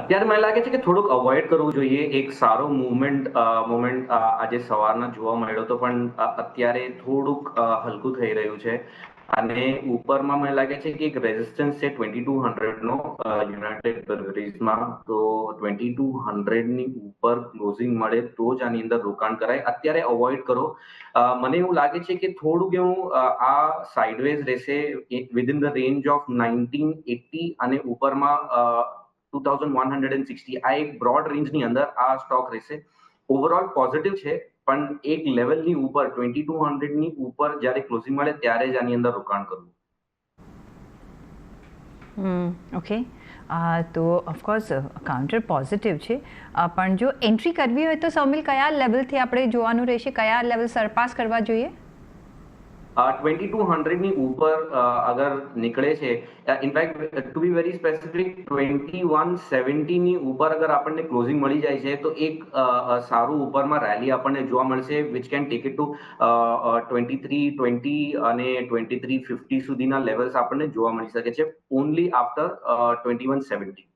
અત્યારે મને લાગે છે કે થોડુંક અવોઇડ કરવું જોઈએ. એક સારો મોમેન્ટ આજે સવારના જોવા મળ્યો હતો, પણ અત્યારે થોડુંક હલકું થઈ રહ્યું છે. અને ઉપરમાં મને લાગે છે કે એક રેઝિસ્ટન્સ છે 2200 નો યુનાઇટેડ બ્રેવરીઝમાં. તો 2200 ની ઉપર ક્લોઝિંગ મળે તો જ આની અંદર રોકાણ કરાય. અત્યારે અવોઇડ કરો. મને એવું લાગે છે કે થોડુંક એવું આ સાઇડવેઝ રહેશે વિધિન ધ રેન્જ ઓફ 1980 અને ઉપરમાં 2160. આ એક બ્રોડ રેન્જની અંદર આ સ્ટોક રહેશે. ઓવરઓલ પોઝિટિવ છે, પણ એક લેવલની ઉપર 2200 ની ઉપર જ્યારે ક્લોઝિંગ મળે ત્યારે જ આની અંદર રોકાણ કરવું. ઓકે. તો ઓફકોર્સ કાઉન્ટર પોઝિટિવ છે, પણ જો એન્ટ્રી કરવી હોય તો સૌમિલ કયા લેવલથી આપણે જોવાનું રહેશે, કયા લેવલ સરપાસ કરવા જોઈએ? 2200 ની ઉપર અગર નીકળે છે, in fact to be very specific 2170 ની ઉપર અગર આપણને ક્લોઝિંગ મળી જાય છે, તો એક સારું ઉપરમાં રેલી આપણને જોવા મળશે, which can take it to 2320 અને 2350 સુધીના લેવલ્સ આપણને જોવા મળી શકે છે ઓનલી આફ્ટર 2170.